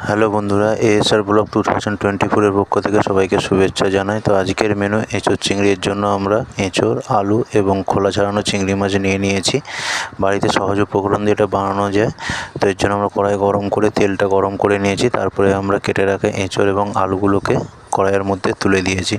Hello বন্ধুরা, ASR blog 2024 পক্ষ থেকে সবাইকে শুভেচ্ছা জানাই। তো আজকের মেনু এঁচোড় চিংড়ির জন্য আমরা এঁচোড়, আলু এবং খোলা ছাড়ানো চিংড়ি মাছ নিয়ে নিয়েছি। বাড়িতে সহজ উপকরণ দিয়ে এটা বানানো যায়। তো এর জন্য আমরা কড়াই গরম করে তেলটা গরম করে নিয়েছি। তারপরে আমরা কেটে রাখা এঁচোড় এবং আলুগুলোকে কড়াইয়ের মধ্যে তুলে দিয়েছি।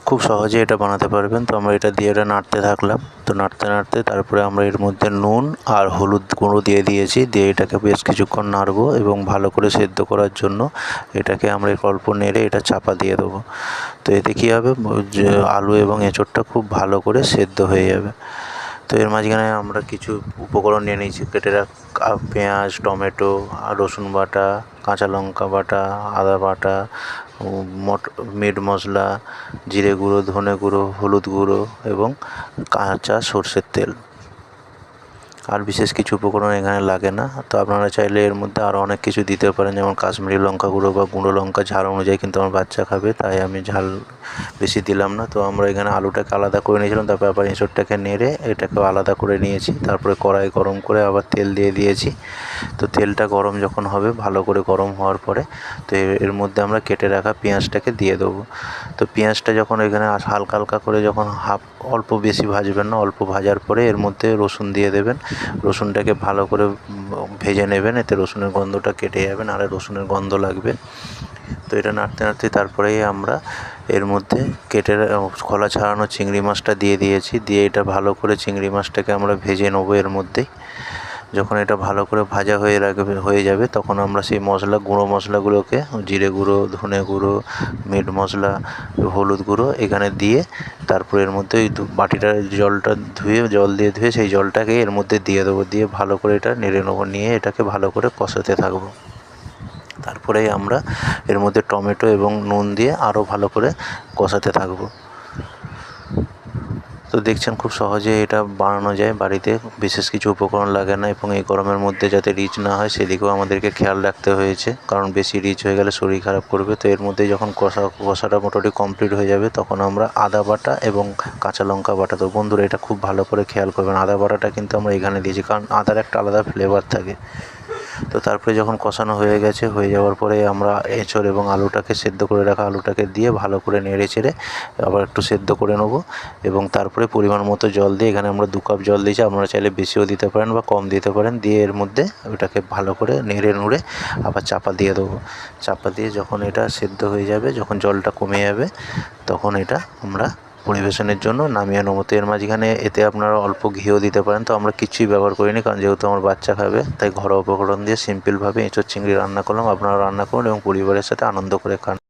খুব সহজে এটা বানাতে পারবেন। তো আমরা এটা দিয়ে নাড়তে থাকলাম। তো নাড়তে নাড়তে তারপরে আমরা এর মধ্যে নুন আর হলুদ গুঁড়ো দিয়ে দিয়েছি। দিয়ে এটাকে বেশ কিছুক্ষণ নাড়বো এবং ভালো করে সেদ্ধ করার জন্য এটাকে আমরা অল্প নেড়ে এটা চাপা দিয়ে দেবো। তো এতে কী হবে, যে আলু এবং এঁচোড়টা খুব ভালো করে সেদ্ধ হয়ে যাবে। তো এর মাঝখানে আমরা কিছু উপকরণ নিয়ে নিয়েছি। কেটে রাখা পেঁয়াজ, টমেটো, রসুন বাটা, কাঁচা লঙ্কা বাটা, আদা বাটা, মিট মশলা, জিরে গুঁড়ো, ধনে গুঁড়ো, হলুদ গুঁড়ো এবং কাঁচা সরষের তেল। আর বিশেষ কিছু উপকরণ এখানে লাগে না। তো আপনারা চাইলে এর মধ্যে আরও অনেক কিছু দিতে পারেন, যেমন কাশ্মীরি লঙ্কা গুঁড়ো বা গুঁড়ো লঙ্কা, ঝাল অনুযায়ী। কিন্তু আমার বাচ্চা খাবে, তাই আমি ঝাল বেশি দিলাম না। তো আমরা এখানে আলুটাকে আলাদা করে নিয়েছিলাম, তারপর আবার এঁচোড়টাকে নেড়ে এটাকেও আলাদা করে নিয়েছি। তারপরে কড়াই গরম করে আবার তেল দিয়ে দিয়েছি। তো তেলটা গরম যখন হবে, ভালো করে গরম হওয়ার পরে তো এর মধ্যে আমরা কেটে রাখা পেঁয়াজটাকে দিয়ে দেবো। তো পেঁয়াজটা যখন এখানে হালকা হালকা করে যখন অল্প বেশি ভাজবেন না, অল্প ভাজার পরে এর মধ্যে রসুন দিয়ে দেবেন। রসুনটাকে ভালো করে ভেজে নেবেন, এতে রসুনের গন্ধটা কেটে যাবে, নাহলে রসুনের গন্ধ লাগবে। তো এটা নাড়তে নাড়তে তারপরেই আমরা এর মধ্যে খোলা ছাড়ানো চিংড়ি মাছটা দিয়ে দিয়েছি। দিয়ে এটা ভালো করে চিংড়ি মাছটাকে আমরা ভেজে নেবো এর মধ্যেই। যখন এটা ভালো করে ভাজা হয়ে যাবে, তখন আমরা সেই গুঁড়ো মশলাগুলোকে, জিরে গুঁড়ো, ধনে গুঁড়ো, মিট মশলা, হলুদ গুঁড়ো এখানে দিয়ে তারপর এর মধ্যে ওই বাটিটার জল দিয়ে ধুয়ে সেই জলটাকে এর মধ্যে দিয়ে দেবো। দিয়ে ভালো করে এটা নেড়ে নেবো, নিয়ে এটাকে ভালো করে কষাতে থাকবো। তারপরেই আমরা এর মধ্যে টমেটো এবং নুন দিয়ে আরও ভালো করে কষাতে থাকবো। তো দেখছেন খুব সহজে এটা বানানো যায় বাড়িতে, বিশেষ কিছু উপকরণ লাগে না। এবং এই গরমের মধ্যে যাতে রিচ না হয় সেদিকেও আমাদেরকে খেয়াল রাখতে হয়েছে, কারণ বেশি রিচ হয়ে গেলে শরীর খারাপ করবে। তো এর মধ্যে যখন কষাটা মোটামুটি কমপ্লিট হয়ে যাবে, তখন আমরা আদা বাটা এবং কাঁচা লঙ্কা বাটা। তো বন্ধুরা, এটা খুব ভালো করে খেয়াল করবেন, আদা বাটাটা কিন্তু আমরা এখানে দিয়েছি, কারণ আদার একটা আলাদা ফ্লেভার থাকে। তো তারপরে যখন কষানো হয়ে যাওয়ার পরে আমরা এঁচোড় এবং আলুটাকে, সেদ্ধ করে রাখা আলুটাকে দিয়ে ভালো করে নেড়ে চেড়ে আবার একটু সেদ্ধ করে নেবো। এবং তারপরে পরিমাণ মতো জল দিয়ে, এখানে আমরা 2 কাপ জল দিয়েছি, আপনারা চাইলে বেশিও দিতে পারেন বা কম দিতে পারেন। দিয়ে এর মধ্যে ওটাকে ভালো করে নেড়ে নুড়ে আবার চাপা দিয়ে দেবো। চাপা দিয়ে যখন এটা সেদ্ধ হয়ে যাবে, যখন জলটা কমে যাবে, তখন এটা আমরা পরিবেশনের জন্য নামিয়ে নেবো। তো এর মাঝখানে এতে আপনারা অল্প ঘিও দিতে পারেন। তো আমরা কিছুই ব্যবহার করিনি, কারণ যেহেতু আমার বাচ্চা খাবে, তাই ঘরোয়া উপকরণ দিয়ে সিম্পলভাবে এঁচোড় চিংড়ি রান্না করলাম। আপনারা রান্না করুন এবং পরিবারের সাথে আনন্দ করে খান।